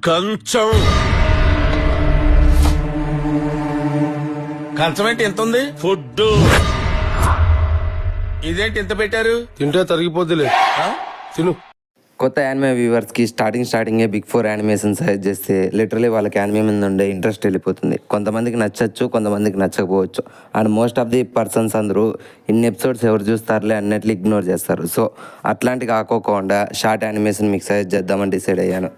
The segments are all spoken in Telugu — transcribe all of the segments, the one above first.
కంచం కంచం ఏంటి ఎంత ఉంది? ఫుడ్ ఇదేంటి ఎంత పెట్టారు? తింటే తరిగిపోద్దిలే, తిను. కొత్త యానిమే వ్యూవర్స్కి స్టార్టింగే బిగ్ 4 యానిమేషన్ సజెస్ట్ చేస్తే లిటరలీ వాళ్ళకి యానిమే మీద ఉండే ఇంట్రెస్ట్ వెళ్ళిపోతుంది. కొంతమందికి నచ్చచ్చు, కొంతమందికి నచ్చకపోవచ్చు. And most of the persons అందరూ ఇన్ని ఎపిసోడ్స్ ఎవరు చూస్తారులే అన్నట్లు ఇగ్నోర్ చేస్తారు. సో అట్లాంటి కాకోకుండా షార్ట్ యానిమేషన్ మీకు సజెస్ట్ చేద్దామని డిసైడ్ అయ్యాను.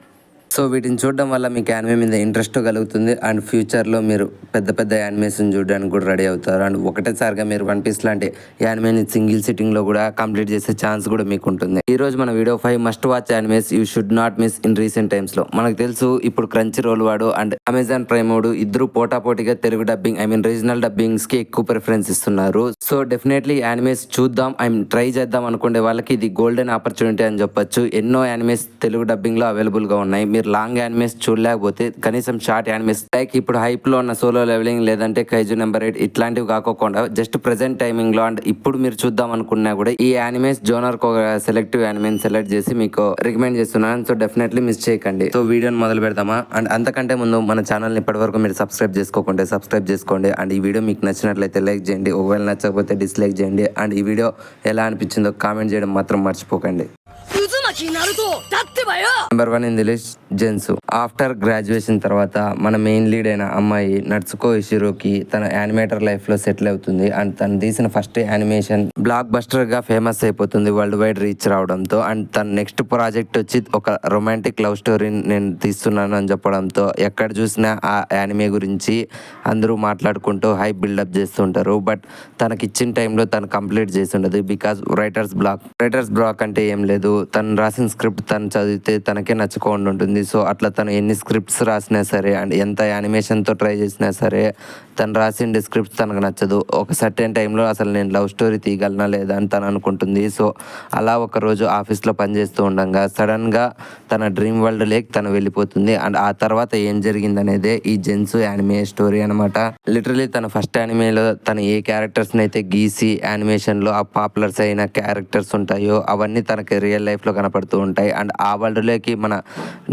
సో వీటిని చూడడం వల్ల మీకు యానిమే మీద ఇంట్రెస్ట్ కలుగుతుంది. అండ్ ఫ్యూచర్లో మీరు పెద్ద పెద్ద యానిమేషన్ చూడడానికి కూడా రెడీ అవుతారు. అండ్ ఒకటేసారిగా మీరు వన్ పీస్ లాంటి యానిమేని సింగిల్ సిట్టింగ్లో కూడా కంప్లీట్ చేసే ఛాన్స్ కూడా మీకు ఉంటుంది. ఈ రోజు మన video 5 must watch animes you should not miss in recent టైమ్స్లో. మనకు తెలుసు ఇప్పుడు క్రంచీ రోల్ వాడు అండ్ అమెజాన్ ప్రైమ్ వాడు ఇద్దరు పోటాపోటీగా తెలుగు డబ్బింగ్ రీజనల్ డబ్బింగ్స్కి ఎక్కువ ప్రిఫరెన్స్ ఇస్తున్నారు. సో డెఫినెట్లీ యానిమేస్ చూద్దాం ట్రై చేద్దాం అనుకునే వాళ్ళకి ఇది గోల్డెన్ ఆపర్చునిటీ అని చెప్పొచ్చు. ఎన్నో యానిమేస్ తెలుగు డబ్బింగ్లో అవైలబుల్గా ఉన్నాయి. మీరు లాంగ్ యానిమేస్ చూడలేకపోతే కనీసం షార్ట్ యానిమేస్ లైక్ ఇప్పుడు హైప్లో ఉన్న సోలో లెవెలింగ్ లేదంటే కైజు నెంబర్ 8 ఇట్లాంటివి కాకోకుండా జస్ట్ ప్రెజెంట్ టైమింగ్లో అండ్ ఇప్పుడు మీరు చూద్దాం అనుకున్నా కూడా ఈ యానిమేస్ జోనర్ సెలెక్టివ్ యానిమేని సెలెక్ట్ చేసి మీకు రికమెండ్ చేస్తున్నాను. సో డెఫినెట్లీ మిస్ చేయకండి. సో వీడియోని మొదలు పెడదామా? అండ్ అంతకంటే ముందు మన ఛానల్ని ఇప్పటివరకు మీరు సబ్స్క్రైబ్ చేసుకోండి, సబ్స్క్రైబ్ చేసుకోండి. అండ్ ఈ వీడియో మీకు నచ్చినట్లయితే లైక్ చేయండి, ఒకవేళ నచ్చకపోతే డిస్లైక్ చేయండి. అండ్ ఈ వీడియో ఎలా అనిపించిందో కామెంట్ చేయడం మాత్రం మర్చిపోకండి. నెంబర్ 1 ఇన్ ది లిస్ట్ జెన్సు. ఆఫ్టర్ గ్రాడ్యుయేషన్ తర్వాత మన మెయిన్ లీడ్ అయిన అమ్మాయి నట్సుకో ఇషిరోకి తన యానిమేటర్ లైఫ్ లో సెటిల్ అవుతుంది. అండ్ తను తీసిన ఫస్ట్ యానిమేషన్ బ్లాక్ బస్టర్ గా ఫేమస్ అయిపోతుంది, వరల్డ్ వైడ్ రీచ్ రావడంతో. అండ్ తన నెక్స్ట్ ప్రాజెక్ట్ వచ్చి ఒక రొమాంటిక్ లవ్ స్టోరీని నేను తీస్తున్నాను అని చెప్పడంతో ఎక్కడ చూసినా ఆ యానిమే గురించి అందరూ మాట్లాడుకుంటూ హైప్ బిల్డప్ చేస్తుంటారు. బట్ తనకి ఇచ్చిన టైంలో తను కంప్లీట్ చేసి ఉండదు బికాస్ రైటర్స్ బ్లాక్ అంటే ఏం లేదు, తను రాసిన స్క్రిప్ట్ తను చదివితే తనకే నచ్చుకోండి ఉంటుంది. సో అట్లా తను ఎన్ని స్క్రిప్ట్స్ రాసినా సరే అండ్ ఎంత యానిమేషన్తో ట్రై చేసినా సరే తను రాసిన స్క్రిప్ట్స్ తనకు నచ్చదు. ఒక సర్టెన్ టైంలో అసలు నేను లవ్ స్టోరీ తీయగలనా లేదా అని తను అనుకుంటుంది. సో అలా ఒకరోజు ఆఫీస్లో పనిచేస్తూ ఉండగా సడన్గా తన డ్రీమ్ వరల్డ్ లేక్ తను వెళ్ళిపోతుంది. అండ్ ఆ తర్వాత ఏం జరిగిందనేదే ఈ జెన్సు యానిమే స్టోరీ అనమాట. లిటరలీ తన ఫస్ట్ యానిమేలో తను ఏ క్యారెక్టర్స్ని అయితే గీసి యానిమేషన్లో ఆ పాపులర్స్ అయిన క్యారెక్టర్స్ ఉంటాయో అవన్నీ తనకి రియల్ లైఫ్లో కనపడుతూ ఉంటాయి. అండ్ ఆ వరల్డ్లోకి మన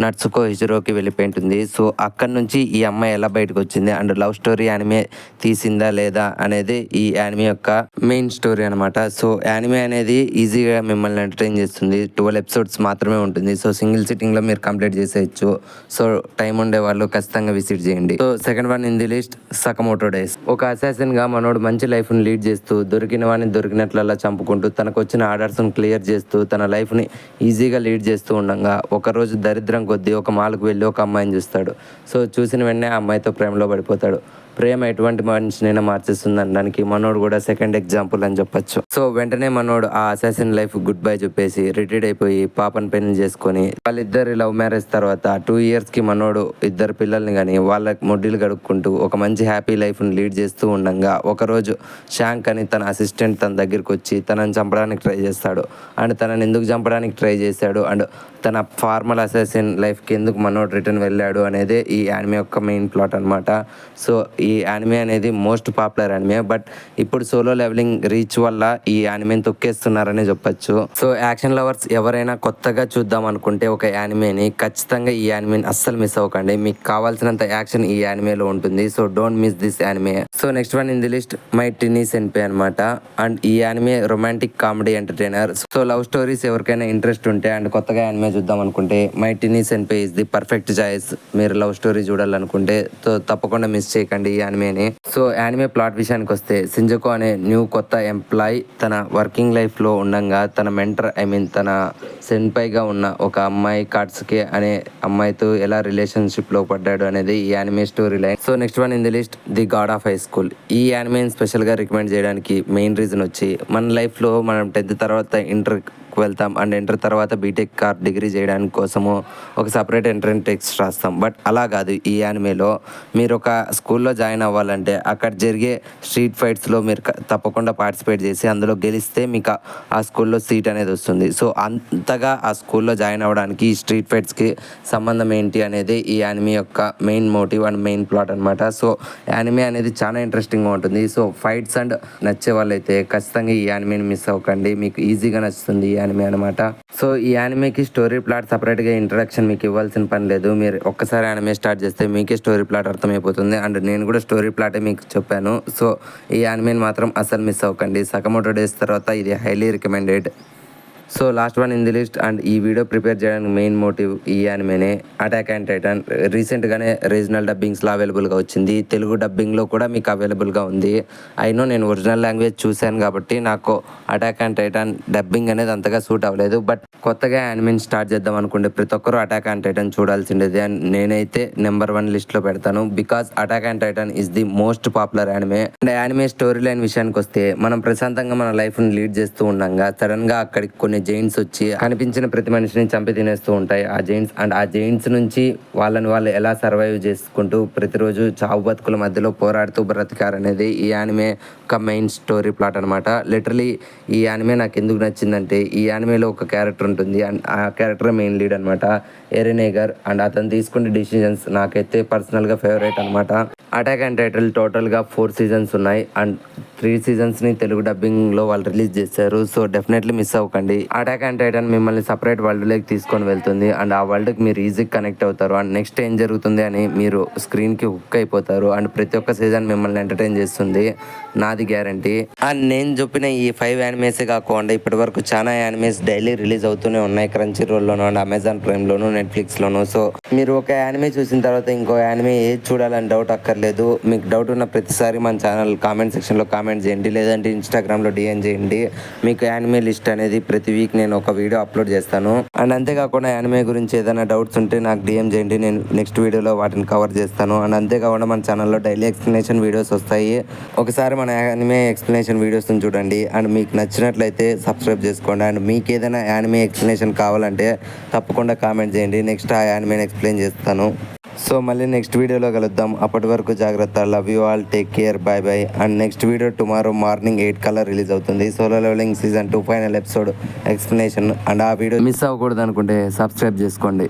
నట్సుకో హిజిరోకి వెళ్ళిపోయింటుంది. సో అక్కడి నుంచి ఈ అమ్మాయి ఎలా బయటకు వచ్చింది అండ్ లవ్ స్టోరీ యానిమే తీసిందా లేదా అనేది ఈ యానిమే యొక్క మెయిన్ స్టోరీ అనమాట. సో యానిమే అనేది ఈజీగా మిమ్మల్ని ఎంటర్టైన్ చేస్తుంది. 12 ఎపిసోడ్స్ మాత్రమే ఉంటుంది. సో సింగిల్ సిట్టింగ్లో మీరు కంప్లీట్ చేసేయచ్చు. సో టైం ఉండే వాళ్ళు ఖచ్చితంగా విజిట్ చేయండి. So second one in the list Sakamoto Days. ఒక అసాసిన్గా మనోడు మంచి లైఫ్ని లీడ్ చేస్తూ దొరికిన వాడిని దొరికినట్లలా చంపుకుంటూ తనకు వచ్చిన ఆర్డర్స్ని క్లియర్ చేస్తూ తన లైఫ్ని ఈజీగా లీడ్ చేస్తూ ఉండగా ఒకరోజు దరిద్రం కొద్దీ ఒక మాల్కు వెళ్ళి ఒక అమ్మాయిని చూస్తాడు. సో చూసిన వెంటనే ఆ అమ్మాయితో ప్రేమలో పడిపోతాడు. ప్రేమ ఎటువంటి మనిషినైనా మార్చేస్తుంది అనడానికి మనోడు కూడా సెకండ్ ఎగ్జాంపుల్ అని చెప్పొచ్చు. సో వెంటనే మనోడు ఆ అసాసిన్ లైఫ్ గుడ్ బై చెప్పేసి రిటైర్డ్ అయిపోయి పాపని పెళ్లి చేసుకొని వాళ్ళిద్దరి లవ్ మ్యారేజ్ తర్వాత 2 yearsకి మనోడు 2 పిల్లల్ని కానీ వాళ్ళ మొడ్డీలు గడుపుకుంటూ ఒక మంచి హ్యాపీ లైఫ్ని లీడ్ చేస్తూ ఉండగా ఒకరోజు శాంక్ అని తన అసిస్టెంట్ తన దగ్గరికి వచ్చి తనని చంపడానికి ట్రై చేస్తాడు. అండ్ తనని ఎందుకు చంపడానికి ట్రై చేశాడు అండ్ తన ఫార్మల్ అసాసిన్ లైఫ్కి ఎందుకు మనోడు రిటర్న్ వెళ్ళాడు అనేది ఈ యానిమే యొక్క మెయిన్ ప్లాట్ అనమాట. సో ఈ యానిమే అనేది మోస్ట్ పాపులర్ యానిమే. బట్ ఇప్పుడు సోలో లెవెలింగ్ రీచ్ వల్ల ఈ యానిమేని తొక్కేస్తున్నారని చెప్పొచ్చు. సో యాక్షన్ లవర్స్ ఎవరైనా కొత్తగా చూద్దాం అనుకుంటే ఒక యానిమేని ఖచ్చితంగా ఈ యానిమేని అస్సలు మిస్ అవ్వకండి. మీకు కావాల్సినంత యాక్షన్ ఈ యానిమేలో ఉంటుంది. So don't miss this anime. So next one in the list my tiny senpai అనమాట. అండ్ ఈ anime romantic comedy entertainer. So love stories ఎవరికైనా ఇంట్రెస్ట్ ఉంటే అండ్ కొత్తగా యానిమే చూద్దాం అనుకుంటే my tiny senpai is the perfect choice. మీరు లవ్ స్టోరీ చూడాలనుకుంటే సో తప్పకుండా మిస్ చేయకండి ఈ యానిమేని. సో యానిమే ప్లాట్ విషయానికి వస్తే సింజుకో అనే న్యూ కొత్త ఎంప్లాయ్ తన వర్కింగ్ లైఫ్లో ఉండగా తన మెంటర్ తన సెన్పైగా ఉన్న ఒక అమ్మాయి కాట్సుకే అనే అమ్మాయితో ఎలా రిలేషన్షిప్లో పడ్డాడు అనేది ఈ anime story line. So next one in the list the God of high school. ఈ యానిమేని స్పెషల్గా రికమెండ్ చేయడానికి మెయిన్ రీజన్ వచ్చి మన లైఫ్లో మనం 10th తర్వాత ఇంటర్కి వెళ్తాం అండ్ ఇంటర్ తర్వాత బీటెక్ డిగ్రీ చేయడానికి కోసము ఒక సపరేట్ ఎంట్రన్స్ టెస్ట్ రాస్తాం. బట్ అలా కాదు, ఈ యానిమేలో మీరు ఒక స్కూల్లో జాయిన్ అవ్వాలంటే అక్కడ జరిగే స్ట్రీట్ ఫైట్స్లో మీరు తప్పకుండా పార్టిసిపేట్ చేసి అందులో గెలిస్తే మీకు ఆ స్కూల్లో సీట్ అనేది వస్తుంది. సో అంతగా ఆ స్కూల్లో జాయిన్ అవ్వడానికి ఈ స్ట్రీట్ ఫైట్స్కి సంబంధం ఏంటి అనేది ఈ యానిమే యొక్క main motive and main plot అనమాట. సో యానిమే అనేది చాలా ఇంట్రెస్టింగ్గా ఉంటుంది. సో ఫైట్స్ అండ్ నచ్చే వాళ్ళైతే ఖచ్చితంగా ఈ యానిమేని మిస్ అవ్వకండి, మీకు ఈజీగా నచ్చుతుంది. యానిమే అనమాట. సో ఈ యానిమేకి స్టోరీ ప్లాట్ సపరేట్గా ఇంట్రడక్షన్ మీకు ఇవ్వాల్సిన పని లేదు. మీరు ఒక్కసారి యానిమే స్టార్ట్ చేస్తే మీకే స్టోరీ ప్లాట్ అర్థమైపోతుంది. అండ్ నేను కూడా స్టోరీ ప్లాటే మీకు చెప్పాను. సో ఈ యానిమేని మాత్రం అసలు మిస్ అవ్వకండి. సకమోటో డేస్ తర్వాత ఇది highly recommended. So last one in the list and ఈ వీడియో ప్రిపేర్ చేయడానికి మెయిన్ మోటివ్ ఈ యానిమేనే, అటాక్ అండ్ టైటన్. రీసెంట్గానే రీజనల్ డబ్బింగ్స్లో అవైలబుల్గా వచ్చింది, తెలుగు డబ్బింగ్లో కూడా మీకు అవైలబుల్గా ఉంది. అయినో నేను ఒరిజినల్ లాంగ్వేజ్ చూశాను కాబట్టి నాకు అటాక్ అండ్ టైటన్ డబ్బింగ్ అనేది అంతగా సూట్ అవ్వలేదు. బట్ కొత్తగా యానిమేని స్టార్ట్ చేద్దాం అనుకుంటే ప్రతి ఒక్కరూ అటాక్ అండ్ టైటన్ చూడాల్సిండేది. అండ్ నేనైతే నెంబర్ 1 లిస్ట్లో పెడతాను. Because attack and Titan is the most popular anime. And anime story line విషయానికి వస్తే మనం ప్రశాంతంగా మన లైఫ్ని లీడ్ చేస్తూ ఉండగా సడన్గా అక్కడికి కొన్ని జైంట్స్ వచ్చి కనిపించిన ప్రతి మనిషిని చంపి తినేస్తూ ఉంటాయి ఆ జైంట్స్. అండ్ ఆ జైంట్స్ నుంచి వాళ్ళు ఎలా సర్వైవ్ చేసుకుంటూ ప్రతిరోజు చావు బతుకుల మధ్యలో పోరాడుతూ బ్రతికారనేది ఈ యానిమే ఒక మెయిన్ స్టోరీ ప్లాట్ అనమాట. లిటరలీ ఈ యానిమే నాకు ఎందుకు నచ్చిందంటే ఈ యానిమేలో ఒక క్యారెక్టర్ ఉంటుంది అండ్ ఆ క్యారెక్టర్ మెయిన్ లీడ్ అనమాట, ఎరెనేగర్. అండ్ అతను తీసుకునే డిసిజన్స్ నాకైతే పర్సనల్గా ఫేవరెట్ అనమాట. అటాక్ అండ్ టైటిల్ టోటల్గా 4 సీజన్స్ ఉన్నాయి అండ్ 3 సీజన్స్ని తెలుగు డబ్బింగ్లో వాళ్ళు రిలీజ్ చేశారు. సో డెఫినెట్లీ మిస్ అవ్వకండి. అటాక్ అండ్ టైటన్ మిమ్మల్ని సపరేట్ వరల్డ్లోకి తీసుకొని వెళ్తుంది అండ్ ఆ వరల్డ్కి మీరు ఈజీగా కనెక్ట్ అవుతారు. అండ్ నెక్స్ట్ ఏం జరుగుతుంది అని మీరు స్క్రీన్కి హుక్ అయిపోతారు. అండ్ ప్రతి ఒక్క సీజన్ మిమ్మల్ని ఎంటర్టైన్ చేస్తుంది, నాది గ్యారంటీ. అండ్ నేను చెప్పిన ఈ 5 యానిమేసే కాకుండా ఇప్పటి వరకు చాలా యానిమేస్ డైలీ రిలీజ్ అవుతూనే ఉన్నాయి క్రంచీ రోల్లోనూ అండ్ అమెజాన్ ప్రైమ్లోను నెట్ఫ్లిక్స్లోను. సో మీరు ఒక యానిమే చూసిన తర్వాత ఇంకో యానిమే ఏది చూడాలని డౌట్ అక్కర్లేదు. మీకు డౌట్ ఉన్న ప్రతిసారి మన ఛానల్ కామెంట్ సెక్షన్లో కామెంట్ చేయండి, లేదంటే ఇన్స్టాగ్రామ్లో డిఎం చేయండి. మీకు యానిమే లిస్ట్ అనేది ప్రతి వీక్ నేను ఒక వీడియో అప్లోడ్ చేస్తాను. అండ్ అంతేకాకుండా యానిమే గురించి ఏదైనా డౌట్స్ ఉంటే నాకు డిఎం చేయండి, నేను నెక్స్ట్ వీడియోలో వాటిని కవర్ చేస్తాను. అండ్ అంతేకాకుండా మన ఛానల్లో డైలీ ఎక్స్ప్లెనేషన్ వీడియోస్ వస్తాయి. ఒకసారి మన యానిమే ఎక్స్ప్లెనేషన్ వీడియోస్ని చూడండి అండ్ మీకు నచ్చినట్లయితే సబ్స్క్రైబ్ చేసుకోండి. అండ్ మీకు ఏదైనా యానిమే ఎక్స్ప్లెనేషన్ కావాలంటే తప్పకుండా కామెంట్ చేయండి, నెక్స్ట్ ఆ యానిమేని ఎక్స్ప్లెయిన్ చేస్తాను. సో మళ్ళీ నెక్స్ట్ వీడియోలో కలుద్దాం. అప్పటి వరకు జాగ్రత్త. Love you all, take care, bye bye. And next video tomorrow morning 8 కల్లా రిలీజ్ అవుతుంది. Solo leveling season 2 final episode explanation. And ఆ వీడియో మిస్ అవ్వకూడదు అనుకుంటే సబ్స్క్రైబ్ చేసుకోండి.